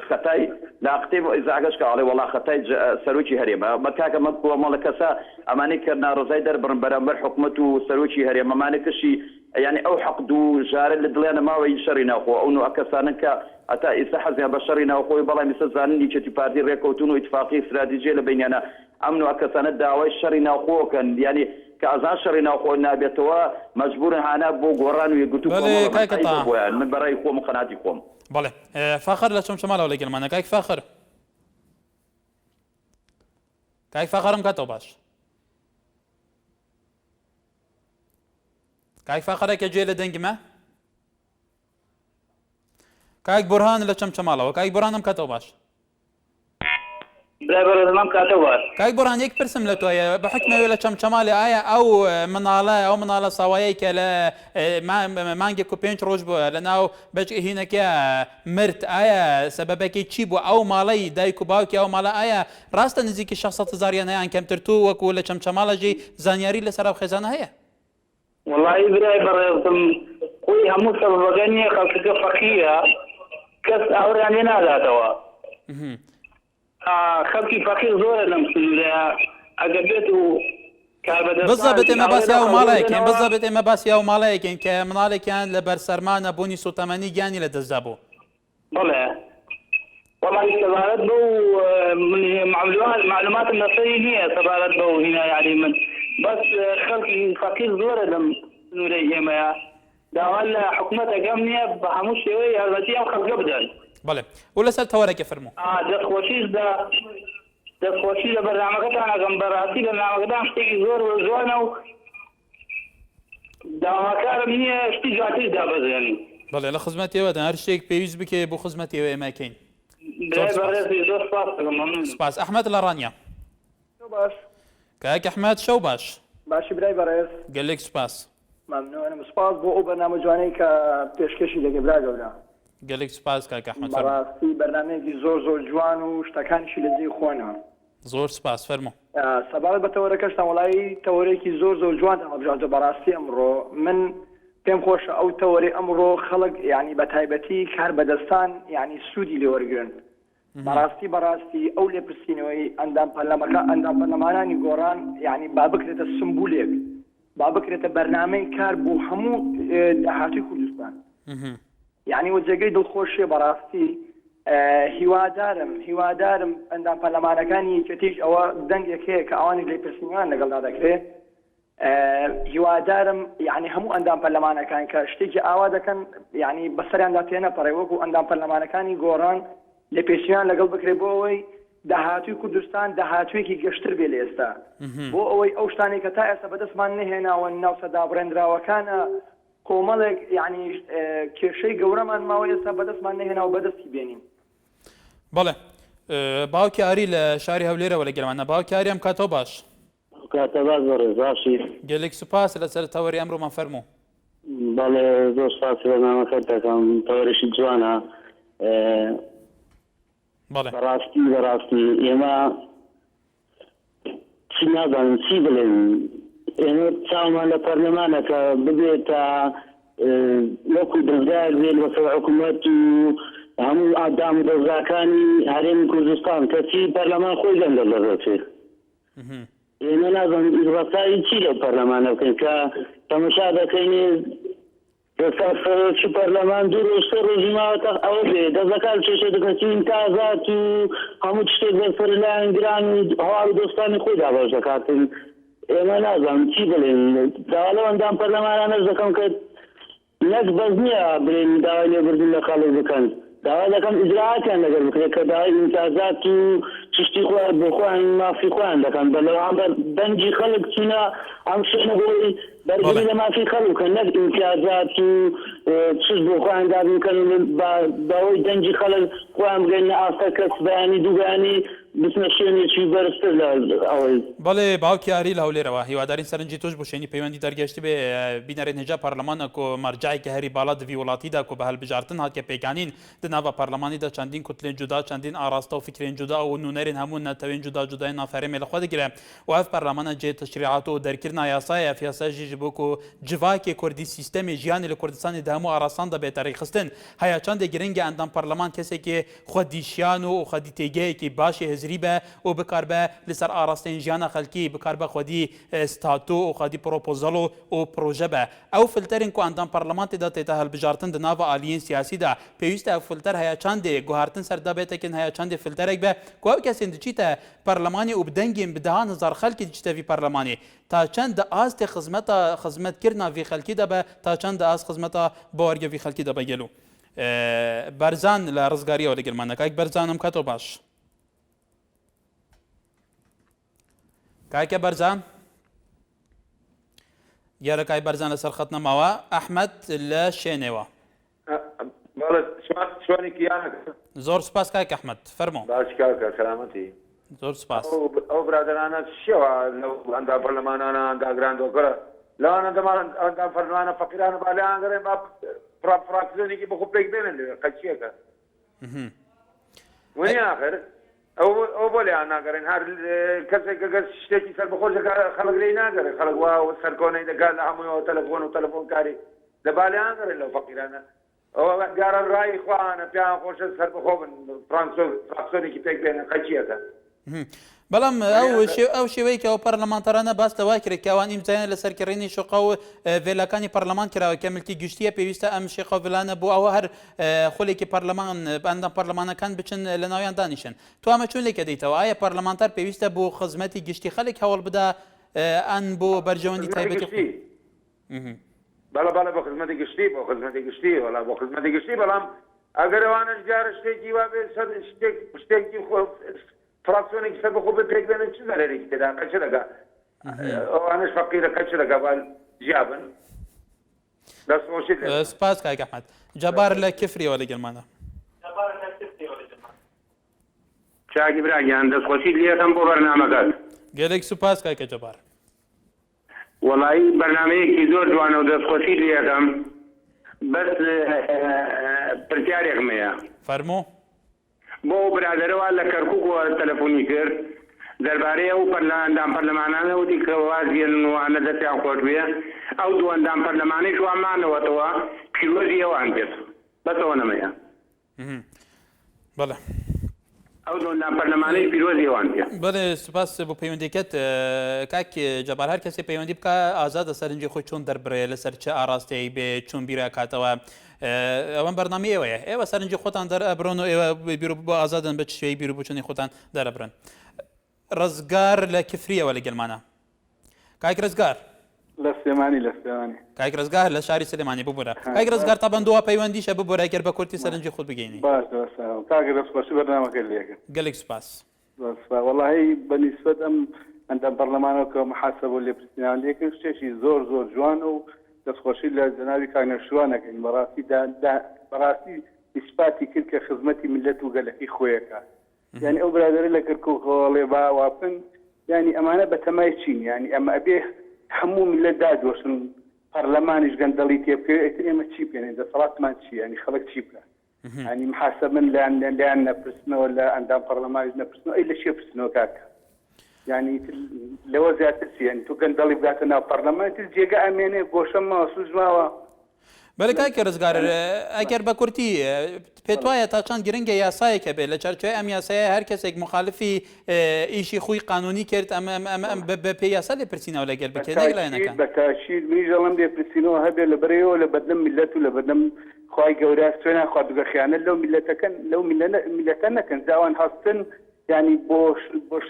خەتای لاقتێ ئیزاگەشکە ئاڵێ وڵا خەتای سەرۆکی هەرێمە مە کاکە مە مەڵە کەسە ئەمانەی کە ناڕزای دەربڕن بەرامبەر حکومەت و سەرۆکی هەرێمە ئەمانە کەشی يعني او حقد وجار لدلينا ما ويشرينا اخو او انه اكسانك اتا يسحز بشرنا اخو بلا مسزانني تشتي بارتي ريكوتونو اتفاقيه استراتيجيه بيننا امن اكسان الدعوه شرينا اخو كان يعني كازان شرينا اخو نابتوا مجبور انا بو غوران ويغتو من براي قوم قناتي قوم بله فاخر لشم شمال ولا كلمه كايك فاخر كايك فاخرم كاتو باش كايك فاخرك جيل دنجمه كايك برهان لشم شمال وكايك برهانم كاتو باش كايك برهان يك برسم لتويا بحكمه ولا شمالي آية او مناله صوايا كلا مانجي كوبينش روج بو لانه باش هنا كيا مرت آية سببك تشيبو او مالي دايكو باوكي او مالا آية راستا نزيك الشخصات زاريانا يعني كم ترتو وكولا شمالي جي زانياري لسراب خزانه هي والله براي برزم خوي همو سبب غني خلقك فقيه كس اوراني نادا توا خلقي فقير زور لمسلولا اجبته بالضبط ما بس يا مالك بالضبط ما بس يا مالك كمنال كان لبرسرمان بوني سو 80 جاني لدزابو والله استبارت بو من معلومات النصية استبارت بو هنا يعني من بس خلقي فقير زور لم نوري ما داول حكومة قامنية بحموش شوي هذا خلق بدل بله ولا سألت ورقة فرمو ده خوشيش ده خوشيش ده برنامج أنا جنبراتي برنامج ده أشتكي زور وزوانه ده مكان مني اشتجاتي ده بس يعني بله لا خدمتي وده هر شيء بيوز بك بو خدمتي وأماكن سپاس احمد لارانیا شو باش كاك احمد شو باش باشی برای برای قال لك سپاس ممنون سپاس بو او برنامج جوانی که پیشکشی لگه برای گورا قال لك سپاس كاك احمد براستی برنامجی زور جوان و شتکانشی لذی خوانه زور سپاس فرمو سبب بتورکش تمولای توریکی زور جوان ابجاد براستی امرو من پێم خۆشە ئەو تەوەری ئەمڕۆ خەڵک یعنی بە تایبەتی کار بەدەستان یعنی سوودی لێوەرگرن بەڕاستی ئەو لێپرسینەوەی ئەندام پەرلەمانانی گۆڕان یعنی با بکرێتە سمبولێک با بکرێتە بەرنامەی کار بۆ هەموو داهاتووی کوردستان یعنی وەجێگەی دڵخۆشیە بەڕاستی هیوادارم ئەندام پەرلەمانەکانی کەتیش ئەوە دەنگێک هەیە کە ئەوانی لێپرسینەوەیان لەگەڵدا دەکرێت هیوادارم یعنی هەموو ئەندام پەرلەمانەکان کە شتێکی ئاوا دەکەن یعنی بەسەریاندا تێنەپەڕێ وەکو ئەندام پەرلەمانەکانی گۆڕان لە پێشیان لەگەڵ بکرێت بۆ ئەوەی داهاتووی کوردستان داهاتوویەکی گەشتر بێ لە ئێستا بۆ ئەوەی ئەو شتانێک کە تا ئێستا بەدەستمان نهێناوە ناو سەدابڕێنراوەکانە کۆمەڵێک یعنی کێشەی گەورەمان ماوە ئێستا بەدەستمان نهێناوە بەدەستی بێنین بەڵێ باوکی ئاری لە شاری هەولێرەوە لە گەرمانە باوکی ئاری ئەم کاتەوە باش کاتەباز زۆر باشی گەلێک سوپاس لەسەر تەوەری ئەمڕۆمان فەرموو بەڵێ زۆر سپاس بەرنامەکەت دەکەم تەوەریشی جوانە بەڕاستی ئێمە چی نازانم چی بڵێن ئێمە چاومان لە پەرلەمانەکە ببێتە وەکو دەستگایەک بێت وەسەر حکوومەت و هەموو ئادام و دەستگاکانی هەرێمی کوردستان کەچی پەرلەمان خۆی گەندە دەڕێتێ ئێمە نازانم ئیزڕەسایی چی لە پەرلەمانە بکەین کە تەماشا دەکەین سەرۆکی پەرلەمان دوو ڕۆژ سێ ڕۆژی ماوەتە ئەوە بێ دەستگاکان کێشە دەکەین ئیمتیازات و هەموو شتێک بەسەر لایەن گران و هەواڵی دۆستانی خۆی دابەش دەکاتن ئێمە نازانم چی بڵێن داوا لەو ئەندام پەرلەمانانەش دەکەم کە نەک بەس نییە بڵێن داوای لێبوردن لە خەڵک بکەن داوا دەکەم ئیجراعاتیان لەگەڵ بکرێت کە داوای ئیمتیازات و چشتی خۆیان بۆ خۆیان مافی خۆیان دەکەن بەلەوان دەنجی خەڵک چونە ئەم شوێنە بۆی بەرگری لە مافی خەڵکە نەک ئیمتیازات و چشت بۆ خۆیان دابکەن بەەوەی دەنجی خەڵک خۆیان بگەینە ئاستە کەس بەیانی دووبیانی بچنە شوێنێکی بەرزتر لە ئەوەی بەڵێ باوکی ئاری لە هەولێرەوە هیوادارین سەرنجی تۆش بۆ شوێنی پەیوەندی دەرگەشتی بێ بینەرێن هێجا پارلەمانە کۆ مەرجایکە هەری باڵا دڤی وڵاتیدا کۆ بە هەڵبژارتن هاتکە پێکانین دناوە پارلەمانیدا چەندین کوتلێن جودا چەندین ئاراستە و فکرێن جودا و نونەرێن هەموو نەتەوێن جودا جودای نافەرێمێ لەخوا دەگیرە و ئەف پارلەمانە جێ تەشریعات و دەرکردنا یاسایە فیاساژی ji بۆ کۆ civakê Kurdî sîstemê jiyanê li Kurdistanê di hemû arasan da bêtarî xistin heya çandê giringê endam parleman kesekê xwe dîşiyan û xwe dî têgehekî başê hizrî be û bikar be li ser arasteyên jiyana xelkî bikar be xwedî statû û xwedî propozal û proje be ew filterên ku endam parlamentê da tête hilbijartin di nava aliyên siyasî da pêwîst e ew filter heya çandê guhartin ser dabêtekin heya çandê filterek be ku ew kesên diçîte parlemanê û bi dengên bi dehan hezar xelkê diçîte vî parlemanê تا چند از ته خدمتکردنا وی خلکی دبه تا چند از خدمتا باورگی وی خلکی دبه گلو برزان لرزگاری ولی گرمانه که برزانم کاتو باش که برزان یاره که برزان لسر خطنا ماوا احمد لشینوا شوانی کیانه زور سپاس که احمد فرمو باش که سلامتی زۆر سپاس ئەو برادرانە شێوە لەو ئەندا پەرلەمانانە ئەندا گراندۆکەرە لەوانە ئەندا پەرلەمانە فەقیرانە بالێیان گەڕێن با فراکسیۆنێکی بەخۆ پێک بێنن لێ قەچیەکە وەنی ئاخر ئەو بۆ لێیان ناگەڕێن هەر کەسێک گەر شتێکی سەربەخۆشەکە خەڵک لێی ناگەڕێ خەڵک وا سەرکۆنەی دەکات لە هەموویەوە تەلەفۆن و تەلەفۆن کاری لە بالێیان گەڕێن لەو فەقیرانە ئەوە گارە ڕای خوانە پیان خۆشە سەربەخۆ بن فراکسیۆنێکی پێک بێنن قەچیەکە بەڵام ئەو شێوەیە کە ئەو پەرلەمانتەرانە باس لەوا کرد کەوان ئیمزایان لە سەرکردنی شقا و vêlakانی پەرلەمان کراوە کە ملکی گشتیە پێویستە ئەم شێخە ڤلانە بۆ ئەوە هەر خولێکی پەرلەمان ئەندام پەرلەمانەکان بچن لە ناویان دانیشن تو ئەمە چۆن لێکە دەیتەوە ئایا پەرلەمانتەر پێویستە بۆ خزمەتی گشتی خەڵک هەوڵ بدا ئەن بۆ بەرژەوەندی تایبەتی بەڵە بەڵە بۆ خزمەتی گشتی بۆ خزمەتی گشتی وڵا بۆ خزمەتی گشتی بەڵام ئەگەر ئەوانە جارە شتێکی وا بێ شتێکی فراکسیۆنێکی سەر بەخۆ بپێک بێنن چ زەرێکی تێدا قەچ دەگا ئەوانش فەقیرە قەچ دەگا با جیابن دەستخۆشی سپاس کاک ئەحمەد جەبار لە کفریەوە لەگەڵمانە چاکی براگیان دەستخۆشی لێتم بۆ بەرنامەکەت گەلێک سوپاس کاکە جەبار وەڵایی بەرنامەیەکی زۆر جوانە و دەستخۆشی لێتم بەس پرسیارێکم هەیە فەرموو بۆ برادرەوە لە کەرکووکەوە تەلەفۆنی کرد دەربارەی ئەو ئەندام پەرلەمانانە وتی کە وازیێن وانە دەستیان خۆش بێ ئەو دوو ئەندام پەرلەمانەیش وامانەوەتەوە پیرۆزی ئەوان کرد بەسەوە نەمەیە بەڵێ ئەو دوو ئەندام پەرلەمانەی پیرۆزی ئەوان کرد بەڵێ سوپاس بۆ پەیوەندیکەت کاک جەبار هەر کەسێ پەیوەندی بکە ئازادە سەرنجی خۆی چۆن دەربڕێ لەسەر چه ئاراستەیە بێ چۆن بیرە کاتەوە ئەوەم بەرنامە ئێوەیە ئێوە سەرنجی خۆتان دەرەبرن و ئێوە بیرو بۆ ئازادن بە شوێی بیر و بچنی خۆتان دەرەبرن ڕزگار لە کفریەوە لەگەڵمانە کاک ڕزگار لە سلێمانی کاک ڕزگار لە شاری سلێمانی ببوورە کاک ڕزگار تا بەندەوە پەیوەندیشە ببوورە گەر بە کورتی سەرنجی خۆت بگەینی باش کاکە دەستخۆشی بەرنامەکە لێکە گەلێک سوپاس وەڵاهی بەنسبەت ئەم ئەندام پەرلەمانەوە کە محاسبە لێ پرسیان لێکرد شتێکی زۆر زۆر جوان و دەستخۆشی لە جەناوی کاگنەشوانەکەین بەڕاستی ئیسپاتی کرد کە خزمەتی ملەت و گەلەکەی خۆیەکە یعنی ئەو برادەرە لە کەرکووکەوەڵێ باواپن ینی ئەمانە بە تەمای چین ینی ئەمە ئەبێ هەموو ملەت دادۆشن پەرلەمانیش گەندەڵی تێبکەوێت ئێمە چی بکەین دەسەڵاتمان چی ینی خەڵک چی بکە ینی محاسبن لایان نەپرسنەوە لە ئەندام پەرلەمانیش نەپرسنەوە ئەی لە شێ پرسنەوە کاکە يعني لو زيادة يعني تو كان ضلي بقاتنا برلمان تلجيجا أمينة قوشما وسوزما بله که ڕزگار ئەگەر بە کورتی پێت وایە تا چەند گرنگە یاسایەکە بێت لە چارچوێ ئەم یاسایە هەر کەسێک مخالفی ئیشی خۆی قانونی کرد ئەم بە پێ یاسا لێ پرسیینەوە لەگەر بکرێت لایەنەکان بەتاشید میژەڵم لێ پرسیینەوە هەبێت لە بەرەوە لە بەدەم میلەت و لە بەدەم خی گەورە سوێنە خواردگەخیانە لەو میلەتەکەن لەو میلەتە نەکەن داوان هەستن يعني بۆ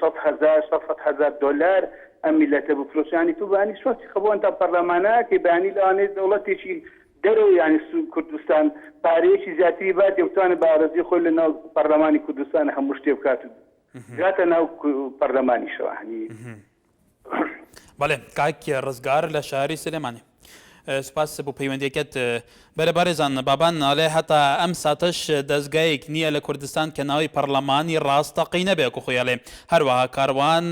100,000 دلار ئەم میلەتە بفرۆشیانی تو بانی شوتی خەبووان تا پەرلەمانەکەی بانی لەوانەیە دەوڵەتێکی دەرەوە یانی کوردستان پارەیەکی زیاتری با دەوتوانە بارەزی خۆی لە ناو پەرلەمانی کوردستانە هەموو شتێ بکات گاتە ناو پەرلەمانیشەوە هەنی بەڵێ کاک ڕزگار لە شاری سلێمانی سپاس بۆ پەیوەندیەکەت بەرەبارێزان بابان ناڵێ هەتا ئەم ساتەش دەستگایەک نییە لە کوردستان کە ناوی پەرلەمانی ڕاستەقی نەبێ وەکو خۆیاڵێ هەروەها کاروان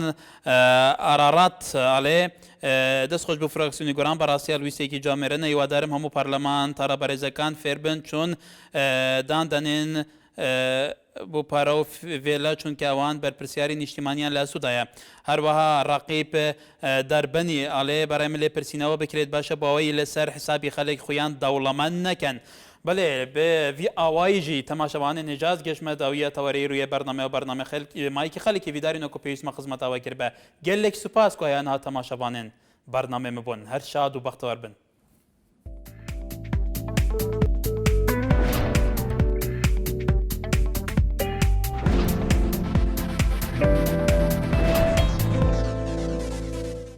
ئارارات ئاڵێ دەستخۆش بۆ فراکسیۆنی گۆران بەڕاستی هەڵویستێکی جامێرەنە هیوادارم هەموو پەرلەمان تاڕە بەڕێزەکان فێر بن چۆن دانێن بۆ پارە و vێلە چونکە ئەوان بەرپرسیاری نیشتیمانیان لە سوودایە هەروەها ڕقیب دەربەنی ئاڵێ بەڕێمە لێ پرسیینەوە بکرێت باشە بۆەوەی لەسەر حسابی خەڵک خۆیان دەوڵەمەند نەکەن بەێ بڤ ئاوایژی تەماشەوانە نێجاز گەشمە داویە تەوەری رویە بەرنامە و بەرنامە مایکی خەڵکی ویداری نۆکۆ پێویستمە خزمەتاوە کرد بە گەلێک سوپاس کویان ها تەماشەوانێن بەرنامێمە بوون هەر شاد و بەختەوەر بن.